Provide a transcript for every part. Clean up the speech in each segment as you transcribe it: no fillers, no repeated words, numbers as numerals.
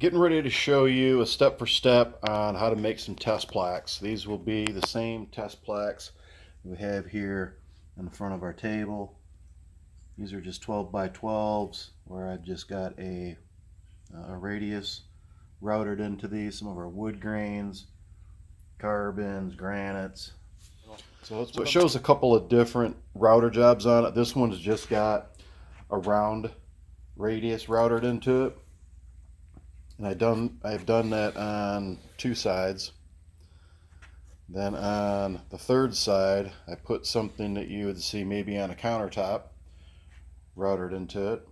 Getting ready to show you a step for step on how to make some test plaques. These will be the same test plaques we have here in the front of our table. These are just 12 by 12s where I've just got a radius routed into these, some of our wood grains, carbons, granites. So it shows a couple of different router jobs on it. This one's just got a round radius routed into it. And I've done that on two sides. Then on the third side, I put something that you would see maybe on a countertop, routed into it.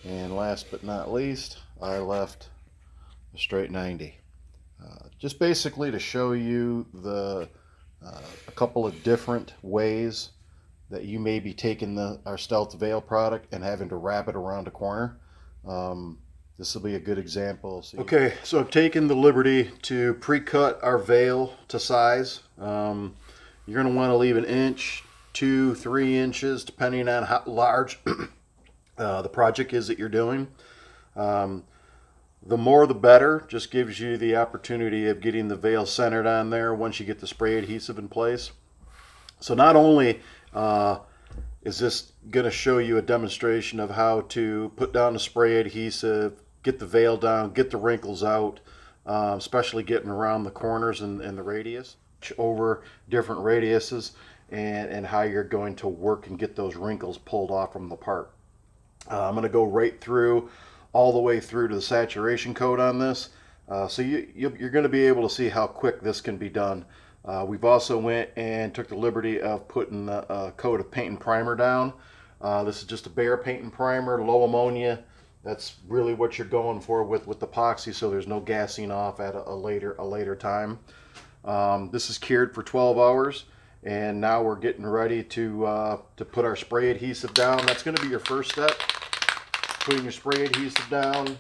And last but not least, I left a straight 90. Just basically to show you a couple of different ways that you may be taking our Stealth Veil product and having to wrap it around a corner. This will be a good example. Okay, so I've taken the liberty to pre-cut our veil to size. You're going to want to leave 1 inch, 2, 3 inches, depending on how large the project is that you're doing. The more the better, just gives you the opportunity of getting the veil centered on there once you get the spray adhesive in place. So not only is this going to show you a demonstration of how to put down the spray adhesive, get the veil down, get the wrinkles out, especially getting around the corners and the radius, over different radiuses, and how you're going to work and get those wrinkles pulled off from the part. I'm going to go right through, all the way through to the saturation coat on this. So you're going to be able to see how quick this can be done. We've also went and took the liberty of putting a coat of paint and primer down. This is just a bare paint and primer, low ammonia. That's really what you're going for with epoxy, so there's no gassing off at a later time. This is cured for 12 hours, and now we're getting ready to put our spray adhesive down. That's going to be your first step, putting your spray adhesive down.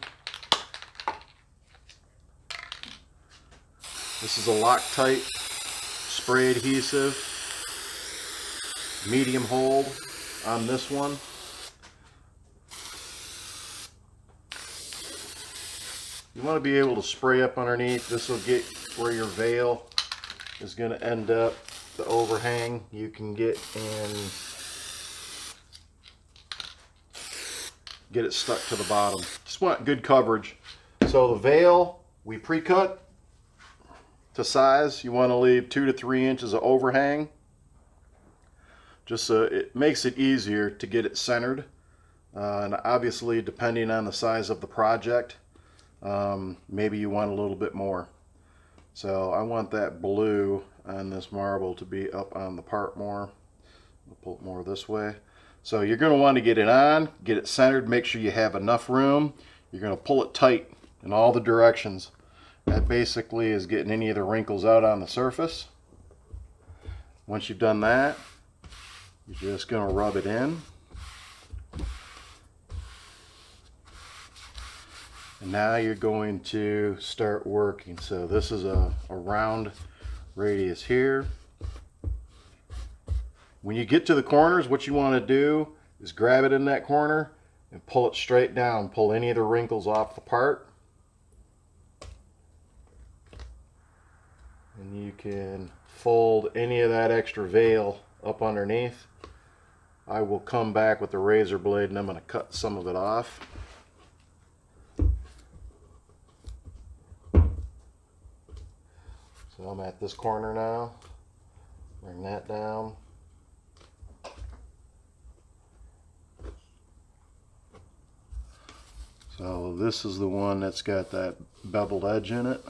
This is a Loctite spray adhesive, medium hold on this one. You want to be able to spray up underneath. This will get where your veil is going to end up, the overhang you can get, and get it stuck to the bottom. Just want good coverage. So the veil we pre-cut to size. You want to leave 2 to 3 inches of overhang, just so it makes it easier to get it centered. And obviously, depending on the size of the project, maybe you want a little bit more. So I want that blue on this marble to be up on the part more. I'll pull it more this way. So you're going to want to get it on, get it centered, make sure you have enough room. You're going to pull it tight in all the directions. That basically is getting any of the wrinkles out on the surface. Once you've done that, you're just going to rub it in. And now you're going to start working. So this is a round radius here. When you get to the corners, what you want to do is grab it in that corner and pull it straight down. Pull any of the wrinkles off the part. And you can fold any of that extra veil up underneath. I will come back with the razor blade and I'm going to cut some of it off. So I'm at this corner now. Bring that down. So this is the one that's got that beveled edge in it.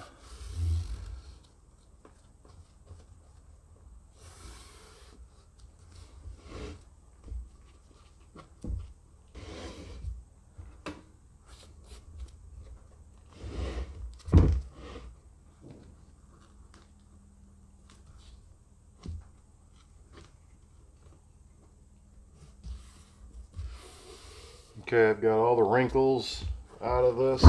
Okay, I've got all the wrinkles out of this,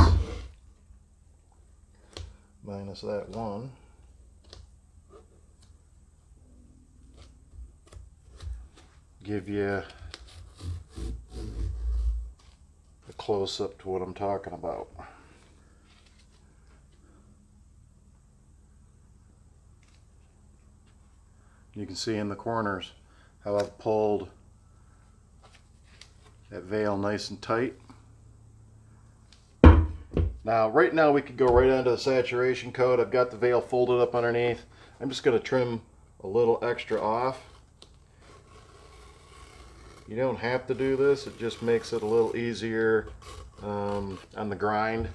minus that one. Give you a close-up to what I'm talking about. You can see in the corners how I've pulled that veil nice and tight. Now, right now we could go right onto the saturation coat. I've got the veil folded up underneath. I'm just going to trim a little extra off. You don't have to do this. It just makes it a little easier on the grind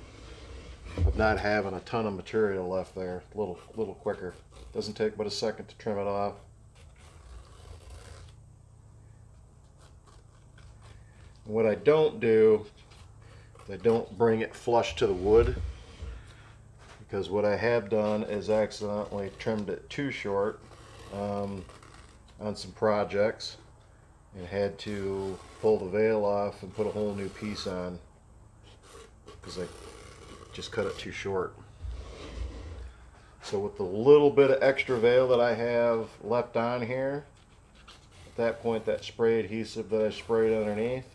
of not having a ton of material left there. A little quicker. Doesn't take but a second to trim it off. And what I don't do, I don't bring it flush to the wood, because what I have done is accidentally trimmed it too short on some projects and had to pull the veil off and put a whole new piece on because I just cut it too short. So with the little bit of extra veil that I have left on here, at that point that spray adhesive that I sprayed underneath,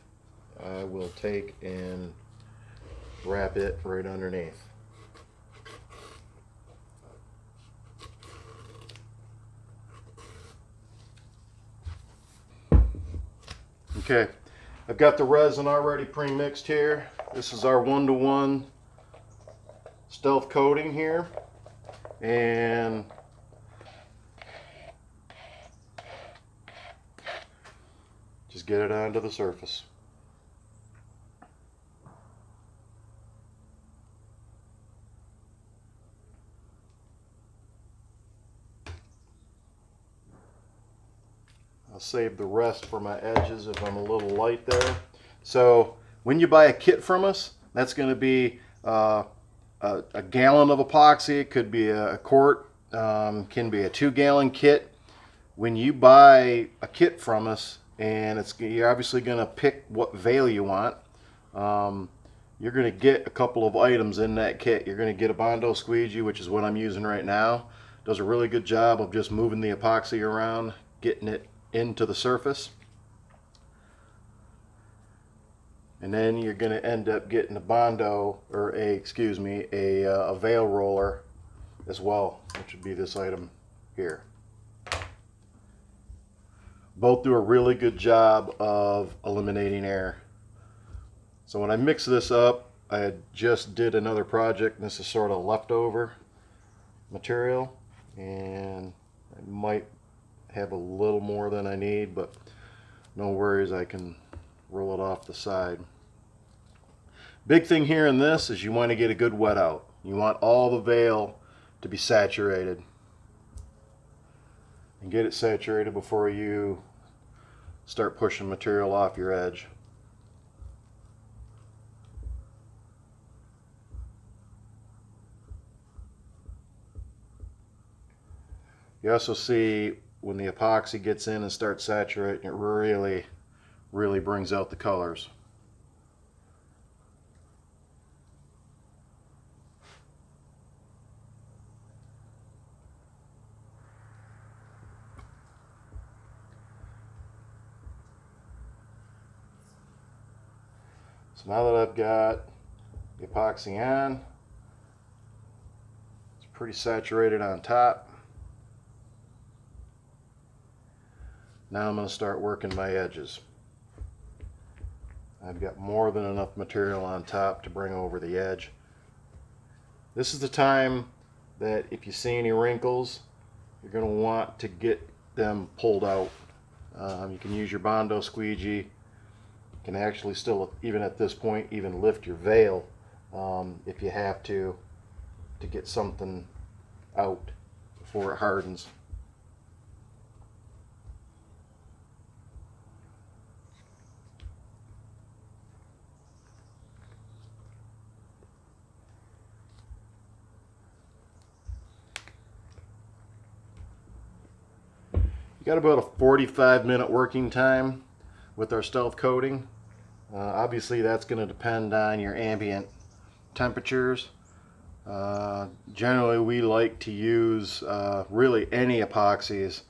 I will take and wrap it right underneath. Okay, I've got the resin already pre-mixed here. This is our 1-to-1 stealth coating here, and just get it onto the surface. I'll save the rest for my edges if I'm a little light there. So when you buy a kit from us, that's going to be a gallon of epoxy. It could be a quart, can be a 2-gallon kit. When you buy a kit from us, and you're obviously going to pick what veil you want, you're going to get a couple of items in that kit. You're going to get a Bondo squeegee, which is what I'm using right now. Does a really good job of just moving the epoxy around, getting it into the surface. And then you're going to end up getting a Bondo, or a veil roller as well, which would be this item here. Both do a really good job of eliminating air. So when I mix this up, I just did another project, and this is sort of leftover material, and I might have a little more than I need, but no worries, I can roll it off the side. Big thing here in this is you want to get a good wet out. You want all the veil to be saturated, and get it saturated before you start pushing material off your edge. You also see when the epoxy gets in and starts saturating, it really brings out the colors. So now that I've got the epoxy on, it's pretty saturated on top. Now I'm going to start working my edges. I've got more than enough material on top to bring over the edge. This is the time that if you see any wrinkles, you're going to want to get them pulled out. You can use your Bondo squeegee. You can actually still, even at this point, even lift your veil if you have to get something out before it hardens. You got about a 45-minute working time with our stealth coating. Obviously that's going to depend on your ambient temperatures. Generally we like to use really any epoxies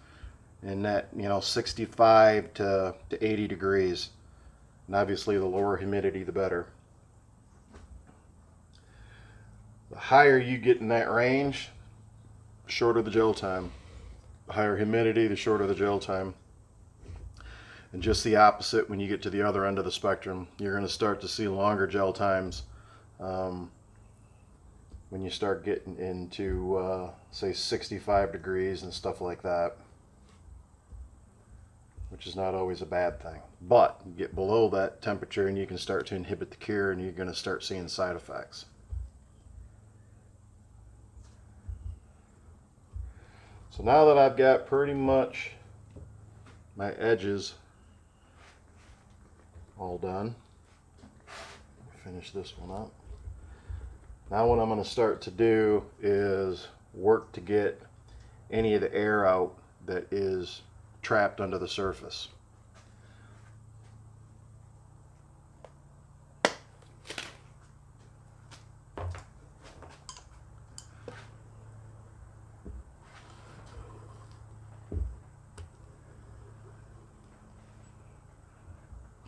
in that 65 to 80 degrees, and obviously the lower humidity the better. The higher you get in that range, the shorter the gel time. higher humidity, the shorter the gel time. And just the opposite when you get to the other end of the spectrum. You're going to start to see longer gel times when you start getting into, say, 65 degrees and stuff like that, which is not always a bad thing. But you get below that temperature and you can start to inhibit the cure, and you're going to start seeing side effects. So now that I've got pretty much my edges all done, finish this one up. Now what I'm going to start to do is work to get any of the air out that is trapped under the surface.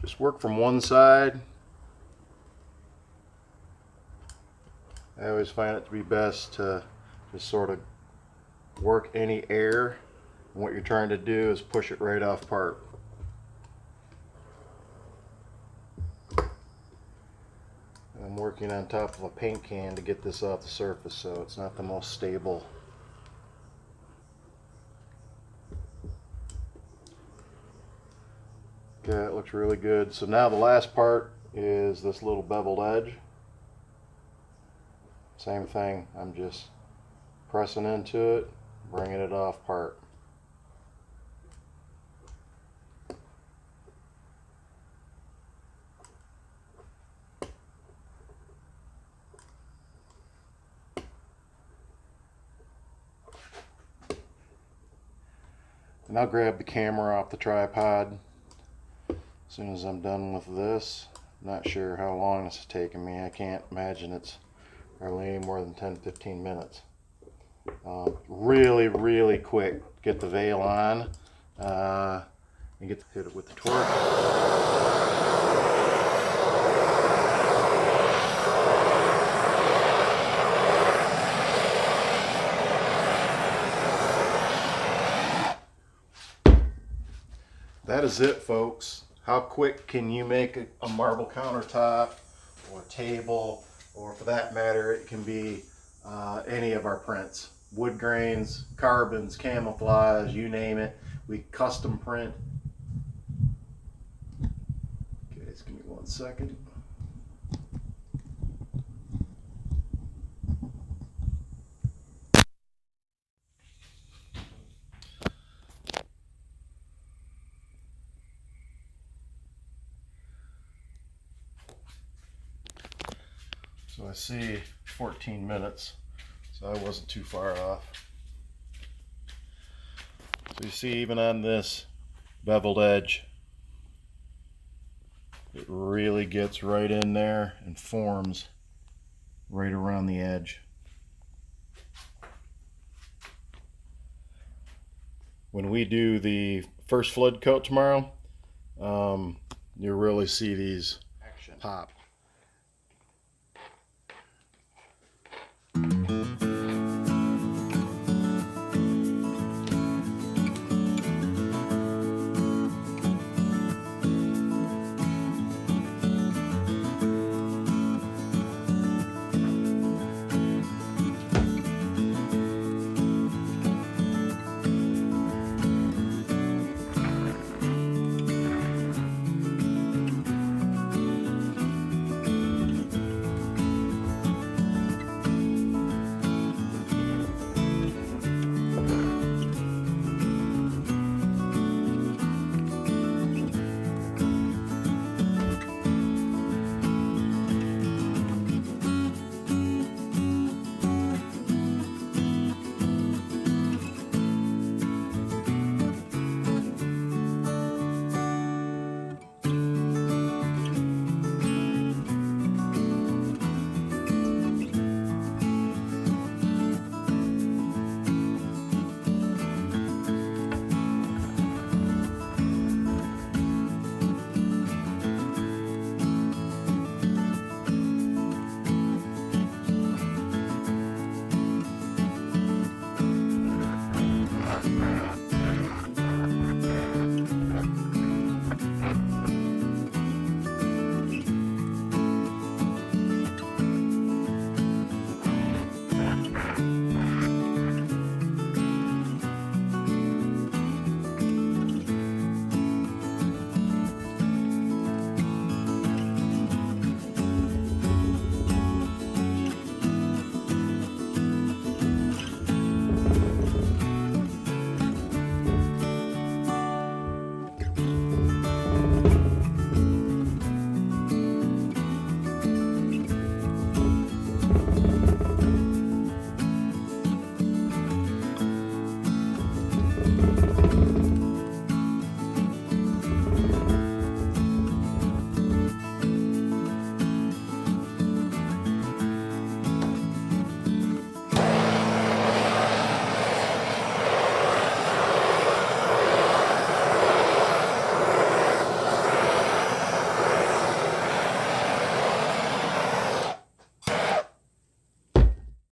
Just work from one side. I always find it to be best to just sort of work any air, and what you're trying to do is push it right off part. And I'm working on top of a paint can to get this off the surface, so it's not the most stable. Okay, it looks really good. So now the last part is this little beveled edge. Same thing, I'm just pressing into it, bringing it off part. And I'll grab the camera off the tripod as soon as I'm done with this. Not sure how long this is taking me. I can't imagine it's probably any more than 10-15 minutes. Really quick. Get the veil on and hit it with the torch. That is it, folks. How quick can you make a marble countertop or a table, or for that matter, it can be any of our prints. Wood grains, carbons, camouflage, you name it. We custom print. Okay, just give me 1 second. So I see 14 minutes, so I wasn't too far off. So you see, even on this beveled edge, it really gets right in there and forms right around the edge. When we do the first flood coat tomorrow, you'll really see these pop.